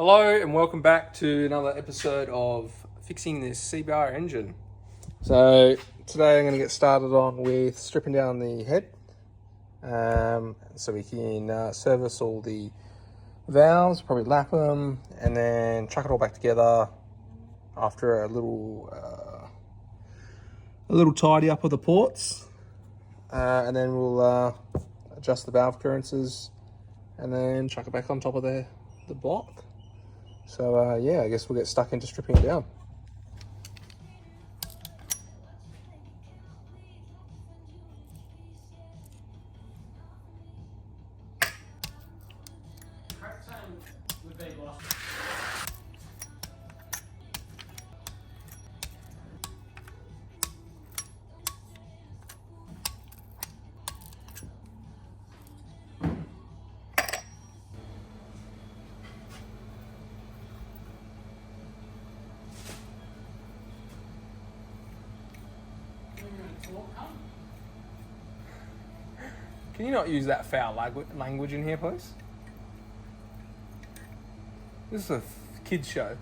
Hello and welcome back to another episode of fixing this CBR engine. So today I'm going to get started on with stripping down the head so we can service all the valves, probably lap them and then chuck it all back together after a little tidy up of the ports, and then we'll adjust the valve clearances and then chuck it back on top of the block. So yeah, I guess we'll get stuck into stripping it down. Can you not use that foul language in here, please? This is a kids show.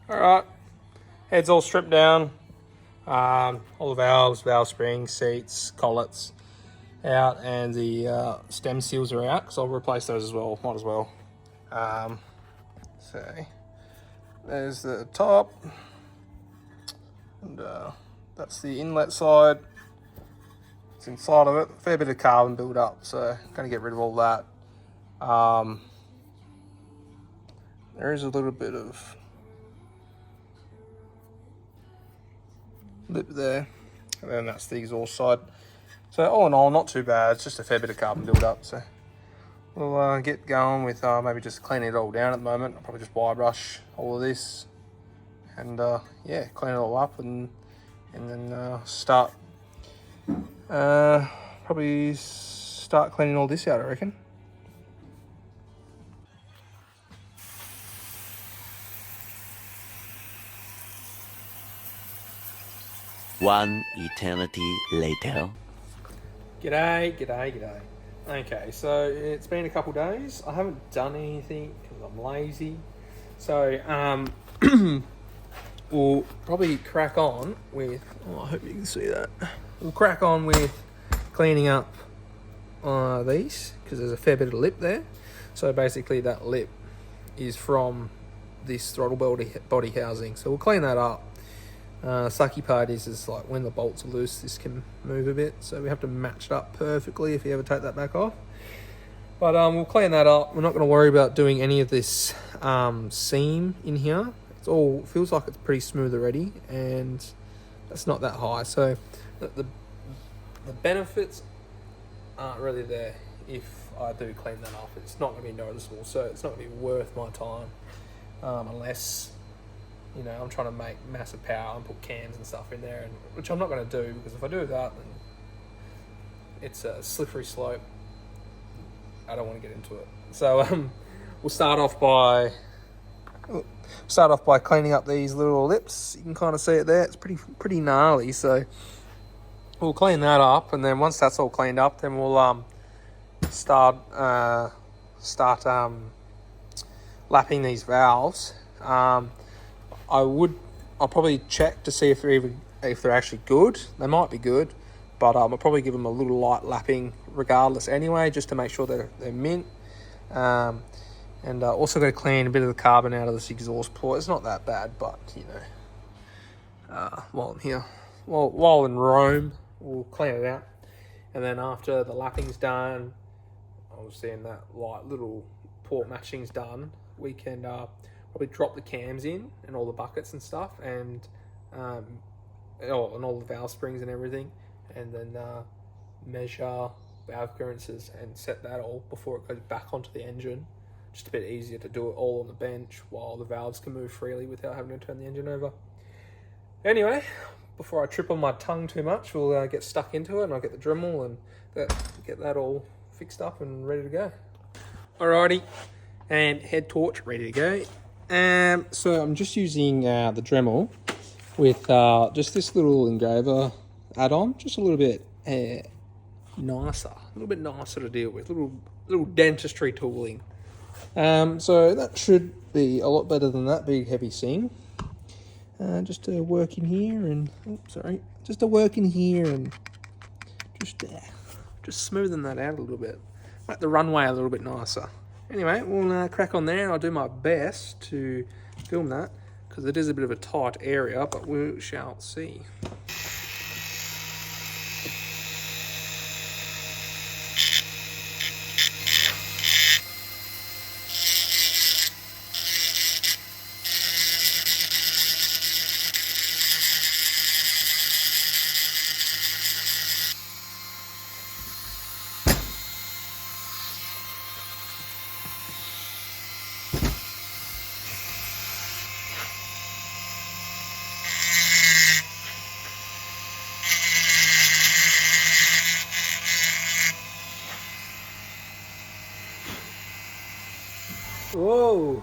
Alright, head's all stripped down. All the valves, valve springs, seats, collets out, and the stem seals are out, because I'll replace those as well, might as well. So, there's the top, and that's the inlet side. It's inside of it, a fair bit of carbon build up, so I'm going to get rid of all that. There is a little bit of lip there, and then that's the exhaust side. So all in all, not too bad. It's just a fair bit of carbon build up. So we'll get going with maybe just cleaning it all down at the moment. I'll probably just wire brush all of this, and yeah, clean it all up, and then start probably start cleaning all this out, I reckon. One eternity later. G'day. Okay, so it's been a couple days. I haven't done anything because I'm lazy. So we'll probably crack on with, I hope you can see that. We'll crack on with cleaning up these, because there's a fair bit of lip there. So basically that lip is from this throttle body housing. So we'll clean that up. Sucky part is like when the bolts are loose, this can move a bit, so we have to match it up perfectly if you ever take that back off. But we'll clean that up. We're not going to worry about doing any of this seam in here. It's all feels like it's pretty smooth already, and it's not that high. So the benefits aren't really there if I do clean that up. It's not going to be noticeable, so it's not going to be worth my time unless you know, I'm trying to make massive power and put cams and stuff in there, and which I'm not going to do, because if I do that, then it's a slippery slope. I don't want to get into it. So we'll start off by cleaning up these little lips. You can kind of see it there. It's pretty gnarly. So we'll clean that up, and then once that's all cleaned up, then we'll start lapping these valves. I'll probably check to see if they're actually good. They might be good, but I'll probably give them a little light lapping regardless anyway, just to make sure they're mint. And also got to clean a bit of the carbon out of this exhaust port. It's not that bad, but you know, while I'm here, while in Rome, we'll clean it out. And then after the lapping's done, obviously, and that light little port matching's done, we can probably drop the cams in and all the buckets and stuff, and all the valve springs and everything, and then measure valve clearances and set that all before it goes back onto the engine. Just a bit easier to do it all on the bench while the valves can move freely without having to turn the engine over. Anyway, before I trip on my tongue too much, we'll get stuck into it, and I'll get the Dremel and get that all fixed up and ready to go. Alrighty, and head torch ready to go. So I'm just using the Dremel with just this little engraver add-on, just a little bit nicer, to deal with, little dentistry tooling. So that should be a lot better than that big heavy seam. Just to work in here and just smoothing that out a little bit, make the runway a little bit nicer. Anyway, we'll crack on there, and I'll do my best to film that, because it is a bit of a tight area, but we shall see. Whoa,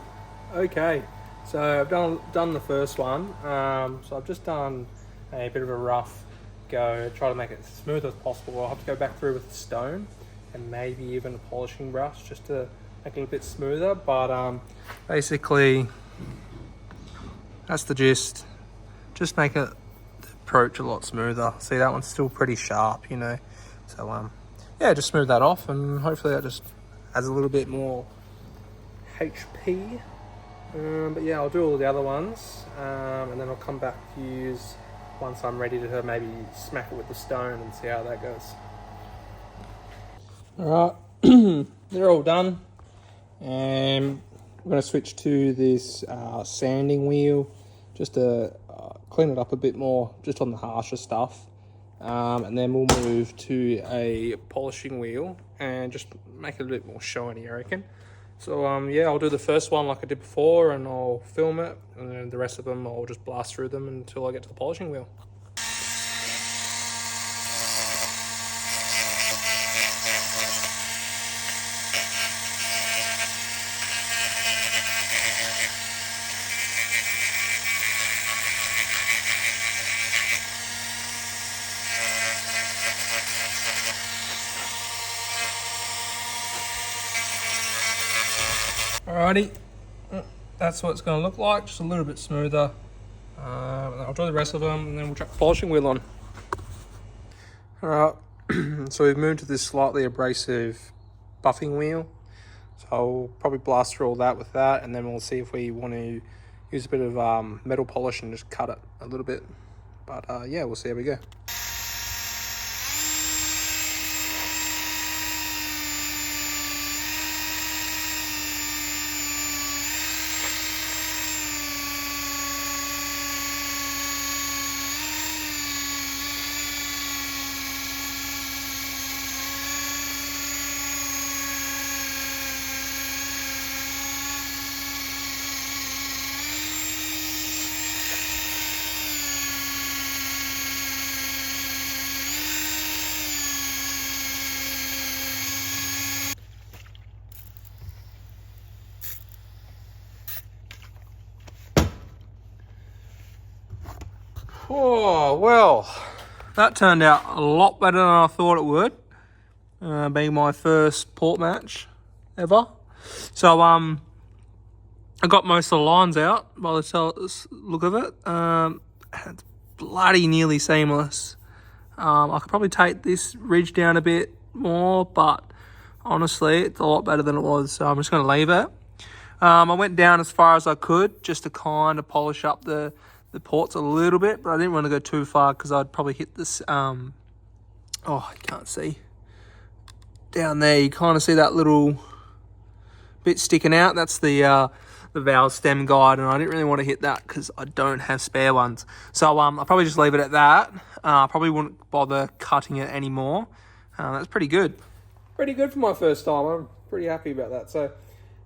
okay, so I've done the first one. So I've just done a bit of a rough go, try to make it as smooth as possible. I'll have to go back through with the stone and maybe even a polishing brush just to make it a little bit smoother, but basically that's the gist. Just make it the approach a lot smoother. See, that one's still pretty sharp, you know, so yeah, just smooth that off, and hopefully that just adds a little bit more HP. But yeah, I'll do all the other ones, and then I'll come back to use once I'm ready to maybe smack it with the stone and see how that goes. Alright, they're all done, and we're going to switch to this sanding wheel just to clean it up a bit more, just on the harsher stuff, and then we'll move to a polishing wheel and just make it a bit more shiny, I reckon. So yeah, I'll do the first one like I did before, and I'll film it, and then the rest of them I'll just blast through them until I get to the polishing wheel. Alrighty, that's what it's going to look like, just a little bit smoother. And I'll do the rest of them, and then we'll chuck the polishing wheel on. Alright, so we've moved to this slightly abrasive buffing wheel. So I'll probably blast through all that with that, and then we'll see if we want to use a bit of metal polish and just cut it a little bit. But yeah, we'll see how we go. Oh, well, that turned out a lot better than I thought it would. Being my first port match ever. So, I got most of the lines out by the look of it. It's bloody nearly seamless. I could probably take this ridge down a bit more, but honestly, it's a lot better than it was. So I'm just going to leave it. I went down as far as I could just to kind of polish up the ports a little bit, but I didn't want to go too far because I'd probably hit this. Oh, I can't see. Down there, you kind of see that little bit sticking out. That's the valve stem guide, and I didn't really want to hit that because I don't have spare ones. So I'll probably just leave it at that. I probably wouldn't bother cutting it anymore. That's pretty good. Pretty good for my first time. I'm pretty happy about that. So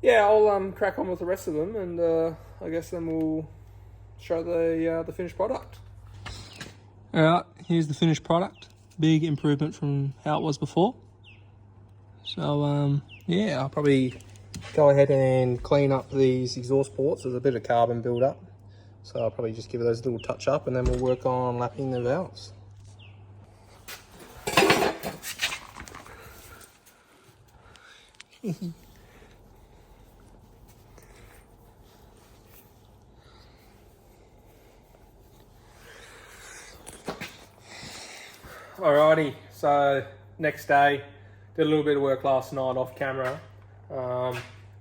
yeah, I'll crack on with the rest of them, and I guess then we'll show the finished product. All right, here's the finished product. Big improvement from how it was before. So yeah, I'll probably go ahead and clean up these exhaust ports. There's a bit of carbon build up, so I'll probably just give those a little touch up, and then we'll work on lapping the valves. Alrighty, so next day, did a little bit of work last night off camera.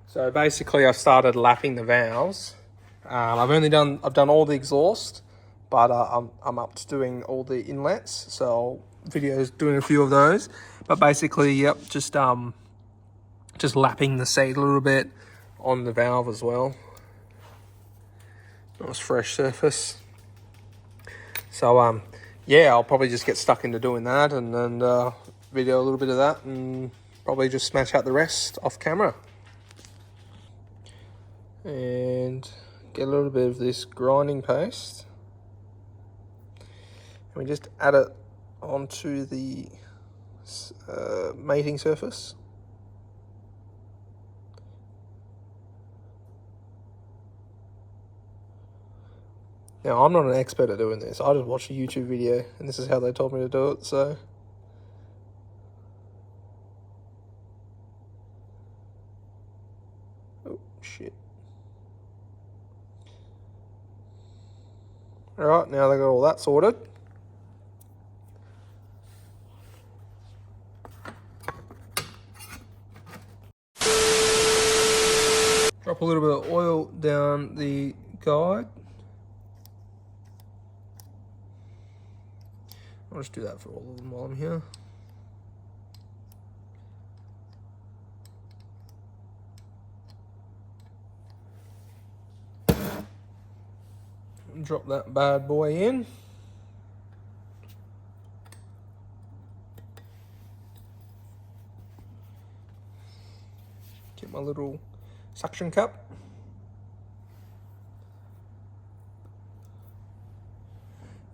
So basically I started lapping the valves. I've done all the exhaust, but I'm up to doing all the inlets, so videos doing a few of those. But basically, yep, just lapping the seat a little bit on the valve as well. Nice fresh surface. So yeah, I'll probably just get stuck into doing that, and then video a little bit of that, and probably just smash out the rest off camera. And get a little bit of this grinding paste, and we just add it onto the mating surface. Now, I'm not an expert at doing this. I just watched a YouTube video, and this is how they told me to do it, so. Oh, shit. Alright, now they got all that sorted. Drop a little bit of oil down the guide. I'll just do that for all of them while I'm here. Drop that bad boy in. Get my little suction cup.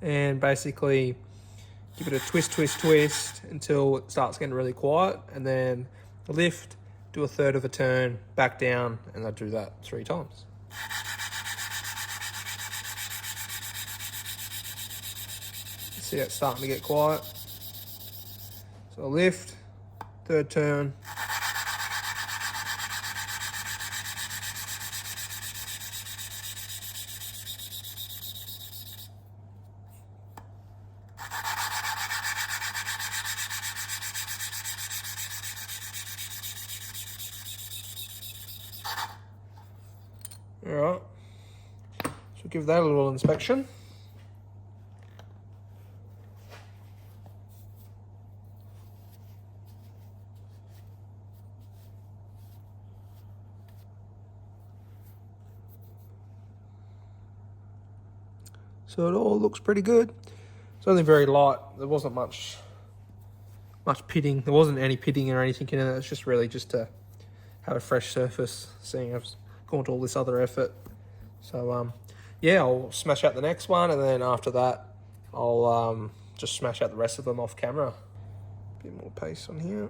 And basically give it a twist until it starts getting really quiet, and then lift, do a third of a turn, back down, and I do that 3 times. See, it's starting to get quiet. So lift, third turn. Alright, so give that a little inspection. So it all looks pretty good. It's only very light. There wasn't much pitting. There wasn't any pitting or anything in it. It's just really just to have a fresh surface, seeing I've gone to all this other effort. So yeah, I'll smash out the next one, and then after that I'll just smash out the rest of them off camera. Bit more paste on here.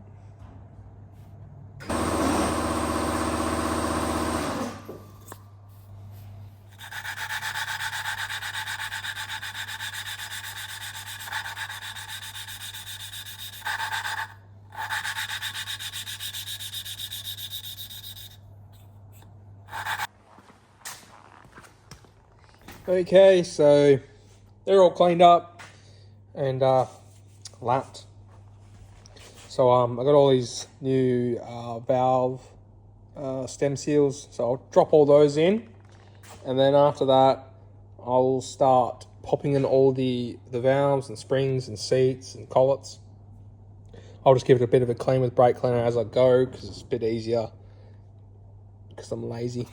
Okay, so they're all cleaned up and lapped. So I got all these new valve stem seals, so I'll drop all those in, and then after that I'll start popping in all the valves and springs and seats and collets. I'll just give it a bit of a clean with brake cleaner as I go because it's a bit easier because I'm lazy.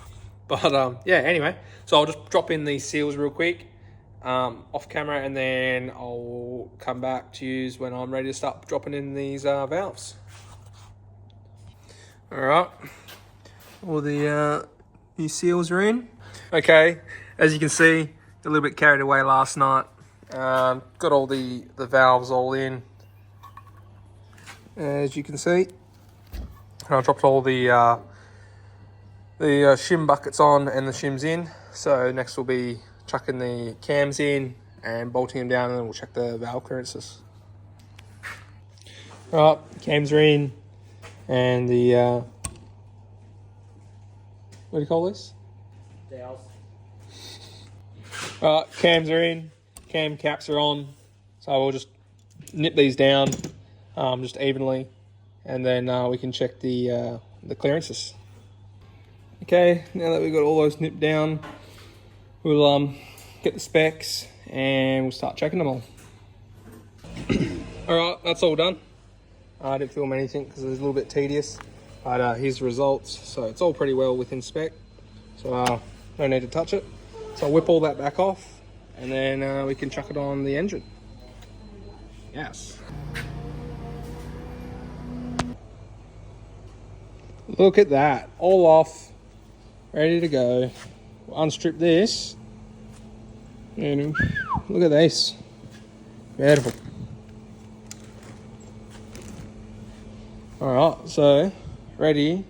But yeah, anyway, so I'll just drop in these seals real quick off camera, and then I'll come back to you when I'm ready to start dropping in these valves. All right, all the new seals are in. Okay, as you can see, a little bit carried away last night. Got all the valves all in, as you can see. And I dropped all the shim buckets on and the shims in. So next we'll be chucking the cams in and bolting them down, and then we'll check the valve clearances. Right, cams are in, and the what do you call this? Dowels. Right, cams are in, cam caps are on. So we'll just nip these down just evenly, and then we can check the clearances. Okay, now that we've got all those nipped down, we'll get the specs and we'll start checking them all. Alright, that's all done. I didn't film anything because it was a little bit tedious, but here's the results. So it's all pretty well within spec, so no need to touch it. So I'll whip all that back off, and then we can chuck it on the engine. Yes. Look at that, all off, ready to go. We'll unstrip this, and look at this, beautiful. All right, so ready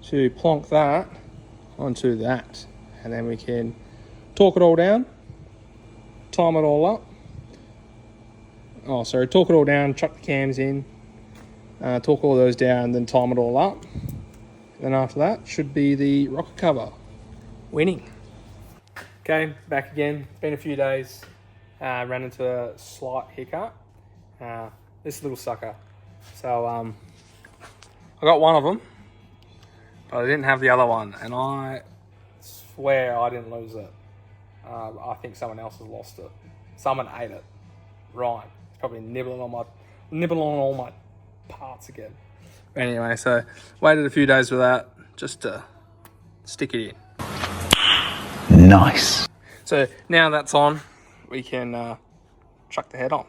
to plonk that onto that, and then we can torque it all down, time it all up. Oh, sorry, torque it all down, chuck the cams in, torque all those down, then time it all up. Then after that should be the rocker cover. Winning. Okay, back again. Been a few days. Ran into a slight hiccup. This little sucker. So I got one of them, but I didn't have the other one, and I swear I didn't lose it. I think someone else has lost it. Someone ate it. Right. It's probably nibbling on all my parts again. Anyway, so waited a few days with that just to stick it in. Nice. So now that's on, we can chuck the head on.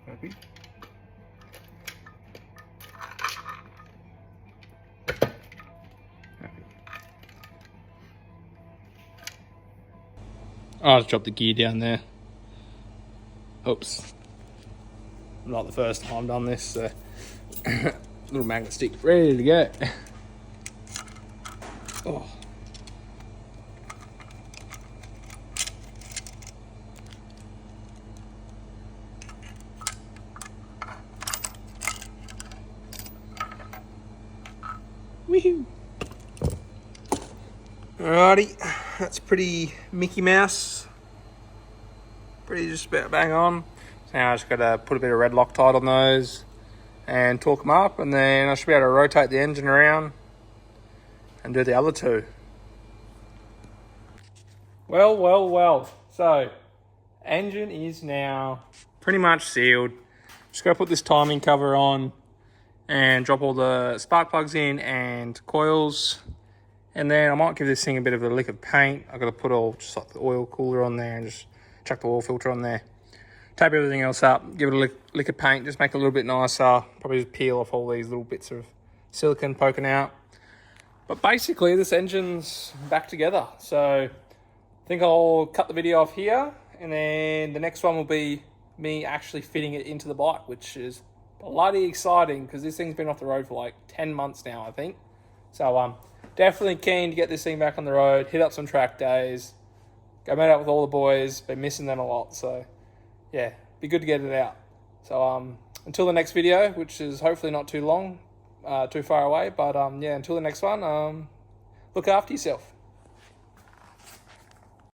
Happy? Happy. I'll just drop the gear down there. Oops. Not the first time I've done this. Little magnet stick ready to go. Oh. Woohoo! Alrighty, that's pretty Mickey Mouse. Pretty just about bang on. So now I just got to put a bit of red Loctite on those and torque them up, and then I should be able to rotate the engine around and do the other two. Well. So, engine is now pretty much sealed. Just got to put this timing cover on and drop all the spark plugs in and coils, and then I might give this thing a bit of a lick of paint. I've got to put all just like the oil cooler on there and just chuck the oil filter on there, tape everything else up, give it a lick of paint, just make it a little bit nicer. Probably just peel off all these little bits of silicone poking out. But basically this engine's back together, so I think I'll cut the video off here, and then the next one will be me actually fitting it into the bike, which is bloody exciting because this thing's been off the road for like 10 months now, I think. So definitely keen to get this thing back on the road, hit up some track days, go meet up with all the boys. Been missing them a lot, so yeah, be good to get it out. So until the next video, which is hopefully not too long, too far away, but yeah, until the next one, look after yourself.